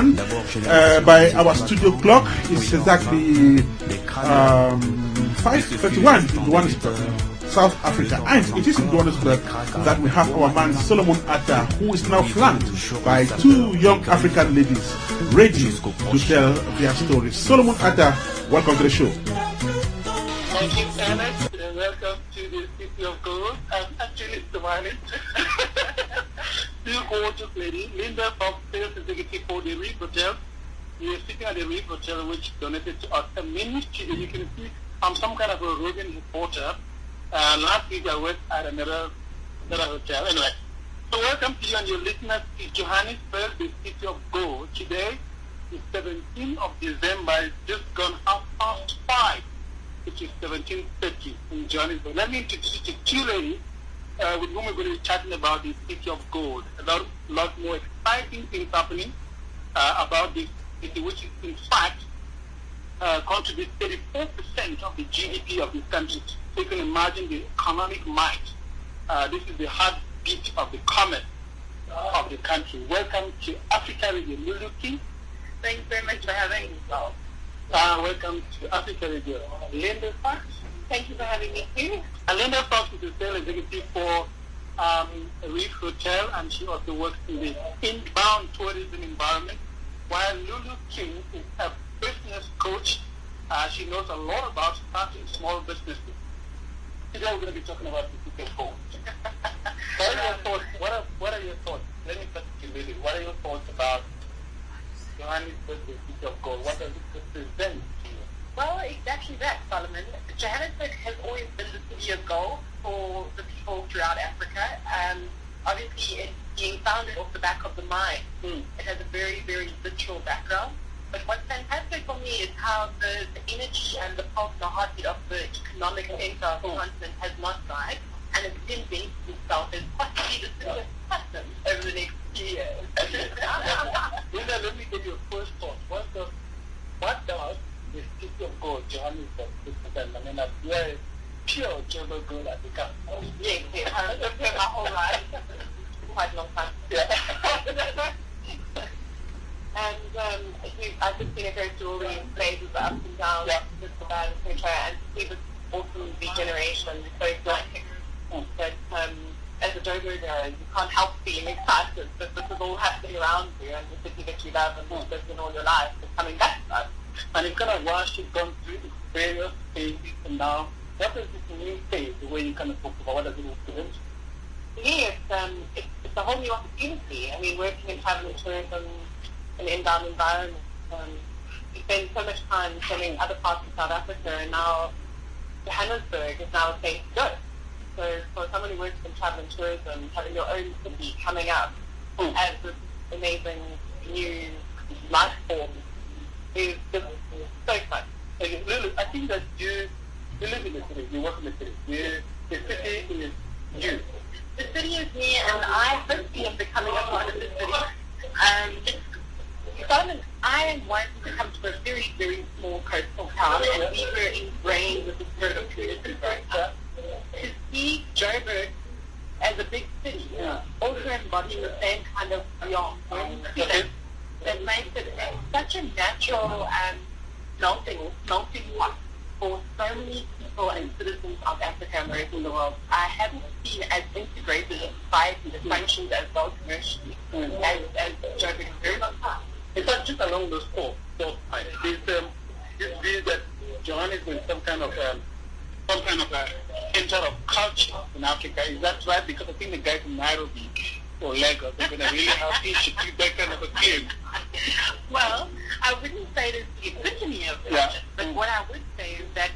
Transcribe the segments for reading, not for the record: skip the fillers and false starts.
By our studio clock, it's exactly 5:31 in Johannesburg, South Africa. And it is in Johannesburg that we have our man Solomon Atah, who is now flanked by two young African ladies ready to tell their stories. Solomon Atah, welcome to the show. Thank you, Ernest, and welcome to the City of Gold. I'm actually smiling. Two gorgeous ladies, Linda from Sales Executive for the Reef Hotel. We are sitting at the Reef Hotel, which donated to us a ministry that you can see. I'm some kind of a roving reporter. Last week I worked at another hotel. Anyway, so welcome to you and your listeners to Johannesburg, the City of Gold. Today is 17th of December. It's just gone 5:30, which is 17:30 in Johannesburg. Let me introduce you to two ladies with whom we're going to be chatting about the City of Gold. A lot more exciting things happening about this city, which is in fact contributes 34% of the GDP of this country. So you can imagine the economic might. This is the heartbeat of the commerce of the country. Welcome to Africa Radio. Lulu King. Thanks very much for having me. Welcome to Africa Radio. Linda Fox. Thank you for having me here. Linda Fox is the sales executive for Reef Hotel, and she also works in the inbound tourism environment. While Lulu King is a business coach, she knows a lot about starting small businesses. Today we're going to be talking about the City of Gold. What are your thoughts? What are your thoughts? Let me start with you, Lily. What are your thoughts about Johannesburg, the City of Gold? What does it represent to you? Well, exactly that, Solomon. Johannesburg has always been the city of gold for the people throughout Africa. Obviously, it's being founded off the back of the mine. It has a very, very literal background. But what's fantastic for me is how the energy and the pulse and the heartbeat of the economic center of the continent has not died, and it's reinvented itself as possibly the city of platinum over the next few years. Linda, let me get your first thought. What does the City of Gold, Johannesburg, represent? I mean, we are pure Joburg gold at the camp. Yes, I've lived here my whole life. Quite a long time. Yeah. And I've just seen it go through all these phases, the ups and downs, just the bad, etc. And to see this awesome regeneration is so exciting. But as a Joburger, you can't help being excited that this is all happening around you, and the city that you love and you've lived in all your life is coming back to us. And it's kind of watched it gone through its various phases, and now what is this new phase, the way you kind of talk about what does it represent? Yeah, it's a whole new opportunity. I mean, working in travel and tourism, an inbound environment. We spend so much time selling other parts of South Africa, and now Johannesburg is now a place to go. So for someone who works in travel and tourism, having your own city coming up as this amazing new life form is just so exciting. So Lulu, I think that you live in the city, you work in the city. The city is you. The city is me, and I hopefully am becoming a part of the city. I am wanting to come to a very, very small coastal town, and we were ingrained with the spirit of tourism growing up. To see Joburg as a big city, also embodying the same kind of beyond, that makes it such a natural melting pot for so many people and citizens of Africa and the rest of the world. I haven't seen as integrated a society that functions as well commercially as Joburg in a very long time. In fact, just along those four lines, this view that Johannesburg is some kind of center of culture in Africa. Is that right? Because I think the guys in Nairobi or Lagos are going to really have issues with that kind of a claim. Well, I wouldn't say it is the epitome of culture, but what I would say is that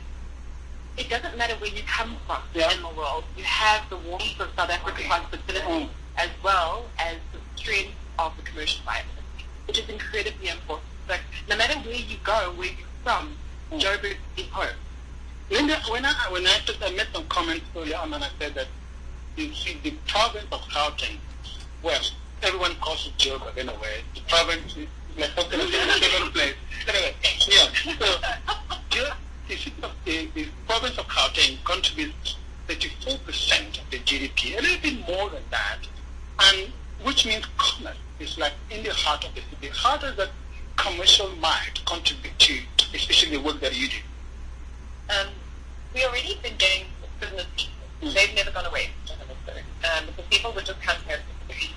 it doesn't matter where you come from in the world. You have the warmth of South African hospitality as well as the strength of the commercial environment, which is incredibly important. But no matter where you go, where you're from, Joburg is home. Linda, when I made some comments earlier on, and I said that the province of Gauteng, well, everyone calls it Joburg in a way. The province is like something in a different place. Anyway, the province of Gauteng contributes 34% of the GDP, a little bit more than that, and which means commerce is like in the heart of the city. How does that commercial mind contribute to, especially the work that you do? We already been getting business people. They've never gone away from Johannesburg. Because people would just come here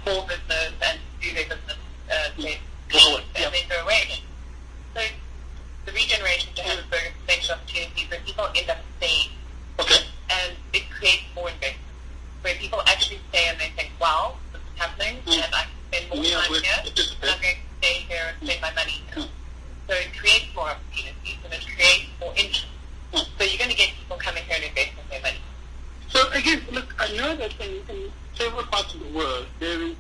for business and do their business, and then go away again. So the regeneration of Johannesburg is potential opportunities where people end up staying. Okay. And it creates more investment. Where people actually stay and they think, wow, this is happening, and I can spend more time here, and I'm going to stay here and spend my money here. So it creates more opportunities, and it creates more interest. So you're going to get people coming here and investing their money. So again, look, I know that in several parts of the world, there is,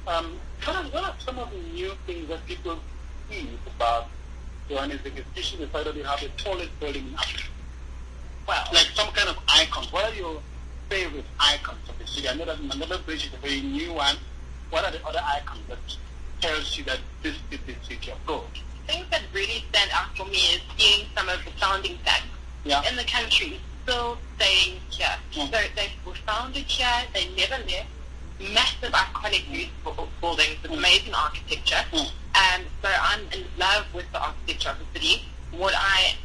what are some of the new things that people see about Johannesburg, especially the fact that they have the tallest building in Africa? Wow. Like some kind of icons. What are your favorite icons of the city? I know that Mandela Bridge is a very new one. What are the other icons that tells you that this is the city of gold? Things that really stand out for me is seeing some of the founding flags in the country still staying here. So they were founded here, they never left. Massive, iconic, beautiful buildings with amazing architecture. And so I'm in love with the architecture of the city. What I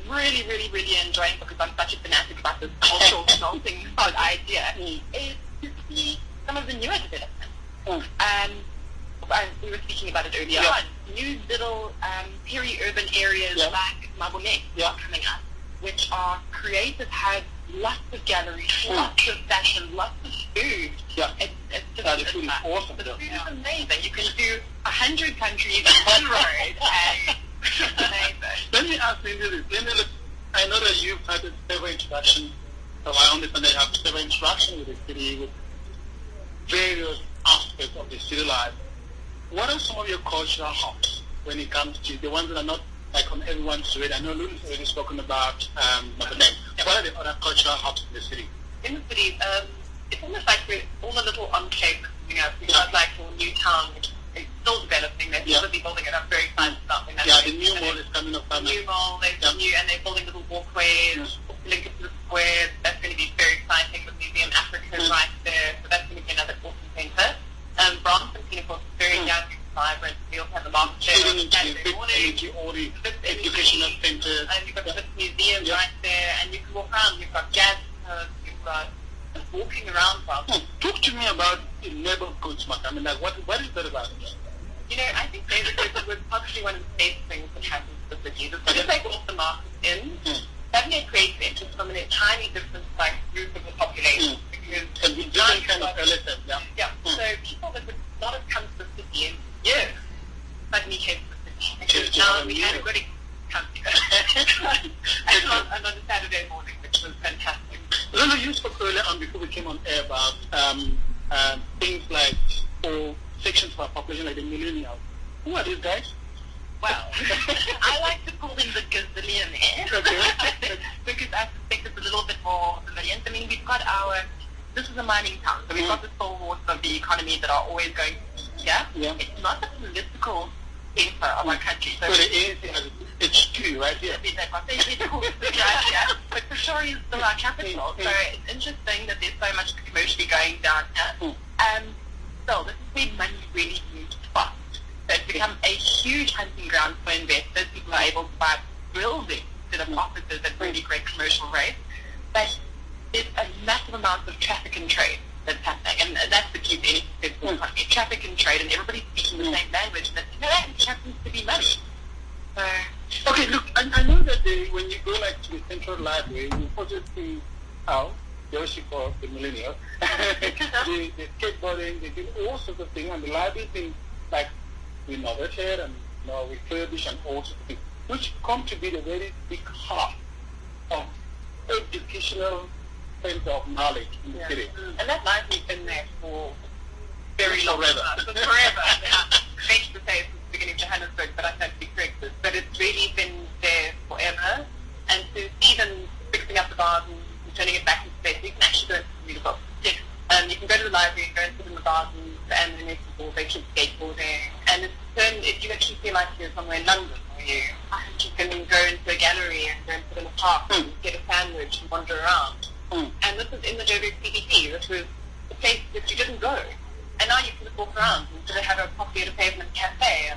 really, really, really enjoying, because I'm such a fanatic about this cultural melting pot idea, is to see some of the newer developments. We were speaking about it earlier on. New little peri-urban areas like Mabone are coming up, which are creative, have lots of galleries, lots of fashion, lots of food. It's just the food is awesome. The food is amazing. You can do 100 countries on one road, and it's amazing. Let me ask you this. I know that you've had several introductions, so I understand that you have several interactions with the city, with various aspects of the city life. What are some of your cultural hubs when it comes to the ones that are not like on everyone's radar? I know Lulu's already spoken about Maboneng. What are the other cultural hubs in the city? In the city, it's almost like we're all the little enclaves coming up. We've got like a new town, which is still developing. They're still be building it up, very excited about it. The new mall is coming up. The new mall, and they're building little walkways, linked to the squares. That's going to be very exciting. The Museum Africa is right there, so that's going to be another awesome centre. Bronson, of course, is very young, vibrant. We also have the market there on Saturday morning. All the educational centres. And you've got the museum right there, and you can walk around. You've got jazz clubs, you've got just walking around. Talk to me about the neighborhoods, Mark. I mean, like, what is that about? You know, I think neighborhoods was probably one of the best things that happens to the city. As soon as they brought the markets in, suddenly it creates interest from a tiny different like group of the population. And we different kind of relative, So people that would not have come to the city in years suddenly came to the city. Because now we had a good come and on a Saturday morning, which was fantastic. Lulu, you spoke earlier on before we came on air about things like or sections of our population like the millennials. Who are these guys? Well, I like to call them the gazillionaires. Because I suspect it's a little bit more civilians. I mean, we've got this is a mining town, so we've got the stalwarts of the economy that are always going to be here. It's not the political center of our country. So the ANC has its HQ right here. But Pretoria is still our capital, so it's interesting that there's so much commercially going down here. So this is where money really moves fast. So it's become a huge hunting ground for investors. People are able to buy buildings instead of offices at really great commercial rates. But there's a massive amount of traffic and trade that's happening, and that's the key to any successful economy. Traffic and trade, and everybody's speaking the same language, and that happens to be money. So, okay, look, I know that when you go like to the central library, you also see how they also call the millennials, the skateboarding, they do all sorts of things, and the library things like renovated and refurbished and all sorts of things, which come to be a very big hub of educational center of knowledge in the city. And that library's been there for very long. Forever. Thanks to say since the beginning of Johannesburg, but I can't be correct. But it's really been there forever. And so even fixing up the garden and turning it back into space, you can actually go and read a book. You can go to the library, go and sit in the gardens, and then there's people, they keep skateboarding. And if you actually feel like you're somewhere in London, or you can go into a gallery and go and sit in a park and get a sandwich and wander around. And this was in the Joburg CBD. This was a place that you didn't go. And now you can just walk around and sort of have a coffee at a pavement cafe,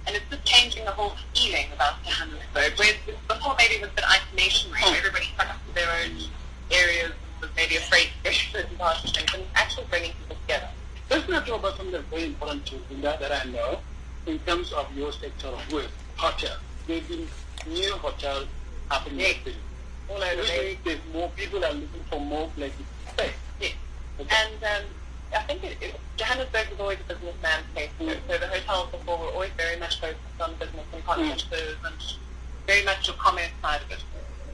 and it's just changing the whole feeling about Johannesburg. Whereas before maybe it was an isolation where everybody stuck up to their own areas and was maybe afraid to go to certain parts of things, and actually bringing people together. Let's not talk about something that's very important to Linda that I know in terms of your sector of work, hotels. There's been new hotels happening in the city. All over the place. There's more people are looking for more places to stay. Yes. Okay. And I think Johannesburg was always a businessman's place. So the hotels before were always very much focused on business and partnerships and very much the commerce side of it.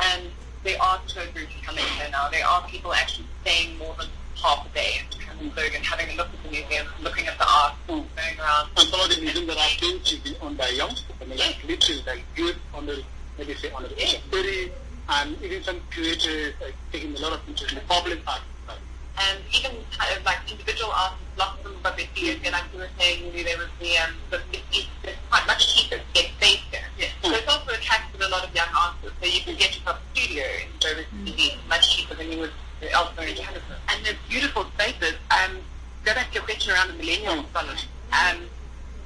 And there are tour groups coming here now. There are people actually staying more than half a day in Johannesburg and having a look at the museums, looking at the art, going around. And some of the museums that I've been to be owned by youngsters. I mean, like literally like youth under, maybe say under the age of 30, and even some creators taking a lot of interest in the public art. And even like individual artists, lots of them got their studios here, like you were saying, there was it's quite much cheaper to get space here. Yeah. So it's also attracted a lot of young artists. So you can get yourself a studio in Joburg City much cheaper than you would elsewhere in Johannesburg. And they're beautiful spaces. Go back to your question around the millennial scholars.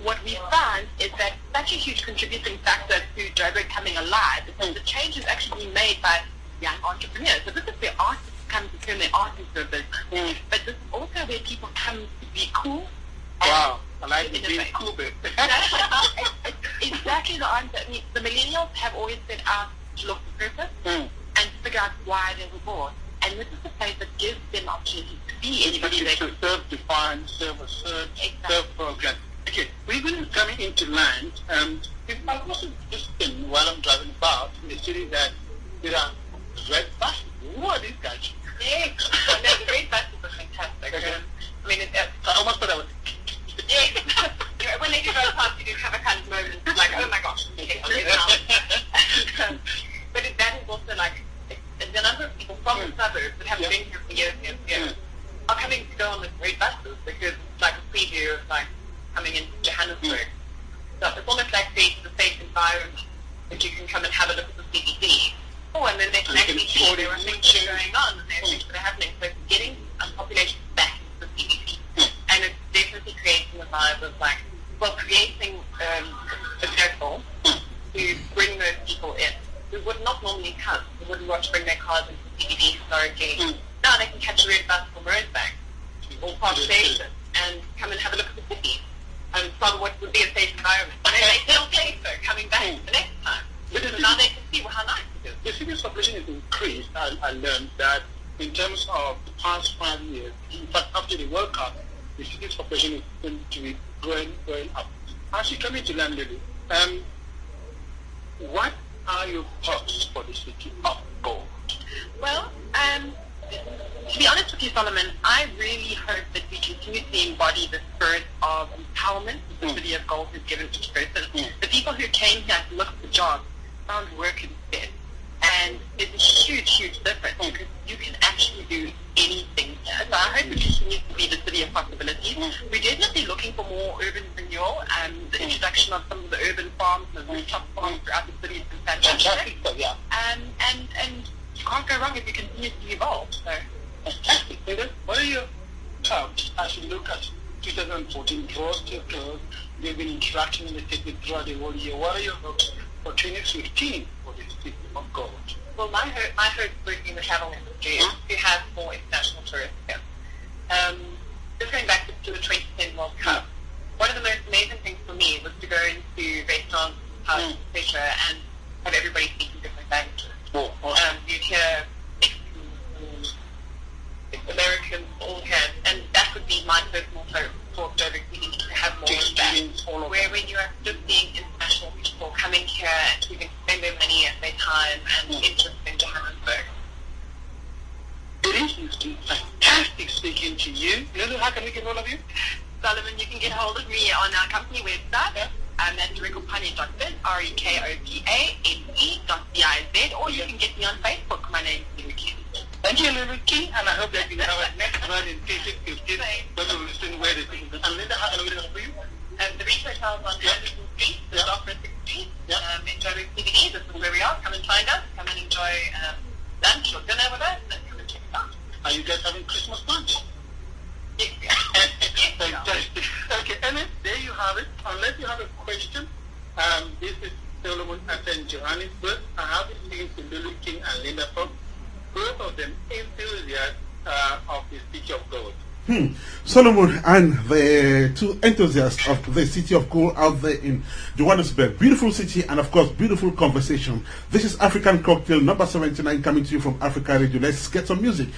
What we find is that such a huge contributing factor to Joburg coming alive is that the change is actually being made by young entrepreneurs. So this is where artists come to turn their art into a business. But this is also where people come to be cool. Wow, I like the being cool bit. Exactly the answer. I mean, the millennials have always set out to look for purpose and figure out why they were born. And this is the place that gives them opportunity to be anybody they to serve, define, serve a search, serve program. Okay, we're going to be coming into land. If I wasn't just in while I'm driving about in the city that there are red buses. Who are these guys? Yeah, the red buses are fantastic. Okay. I mean, I almost thought I was. Yeah, when they do go past, you do have a kind of moment like, oh my gosh, okay, but that is also like the number of people from the suburbs that have been here for years and years are coming to go on the red buses because it's like a preview of like coming into Johannesburg. So it's almost like the safe environment that you can come and have a look at the CBD. Oh, and then they can actually see there are things that are going on and there are things that are happening. So it's getting population back into the CBD. And it's definitely creating a vibe of like, well, creating a circle to bring those people in who would not normally come, who wouldn't want to bring their cars into the CBD historically. Now they can catch a red bus from Rosebank or Park Station and come and have a look at the city from what would be a safe environment. And then they feel safer coming back the next time. Because now they can see how nice it is. The city's population has increased. I learned that in terms of the past 5 years, in fact, after the World Cup, the city's population is going to be going up. As you come into London, what are your thoughts for the city of gold? Well, to be honest with you, Solomon, I really hope that we continue to embody the spirit of empowerment that the city of gold has given each person. The people who came here to look for jobs found work instead. And it's a huge, huge difference because you can actually do anything here. So I hope it continues to be the city of possibilities. We're definitely looking for more urban renewal and the introduction of some of the urban farms and the rooftop farms throughout the city has been fantastic. And you can't go wrong if you continue to evolve. So fantastic. What are your thoughts as you look at 2014 draws to close? You've been interacting in the city throughout the whole year. What are your hopes for 2015 for the city of gold? Well, my hope working in the travel industry is to have more international tourists here. Just going back to the 2010 World Cup, one of the most amazing things for me was to go into restaurants, houses, etc., and have everybody speaking different languages. You'd hear Mexicans, Americans, all hands, and that would be my personal hope for Joburg City to have more of that. Where when you are just seeing international people coming here and choosing to spend their money and their time and interest in Johannesburg. It is fantastic speaking to you. Lulu, how can we get hold of you? Solomon, you can get hold of me on our company website. That's rekopane.biz, REKOPANE.BIZ, or you can get me on Facebook. My name is Lulu King. Thank you, Lulu King, and I hope that you have a next run in 2015 when we will listen where the things are. And Linda, how can we get hold of you? The research house on Anderson Street, the Doctor 6 Street, in Joburg CBD. This is where we are. Come and find us. Come and enjoy lunch or dinner with us, and come and check it out. Are you guys having Christmas lunch? Yes, we are. Yes, we are. This is Solomon Atah in Johannesburg. I have been speaking to Lulu King and Linda Fox, both of them enthusiasts of the City of God. Solomon and the two enthusiasts of the City of Gold out there in Johannesburg. Beautiful city and of course beautiful conversation. This is African Cocktail number 79 coming to you from Africa Radio. Let's get some music.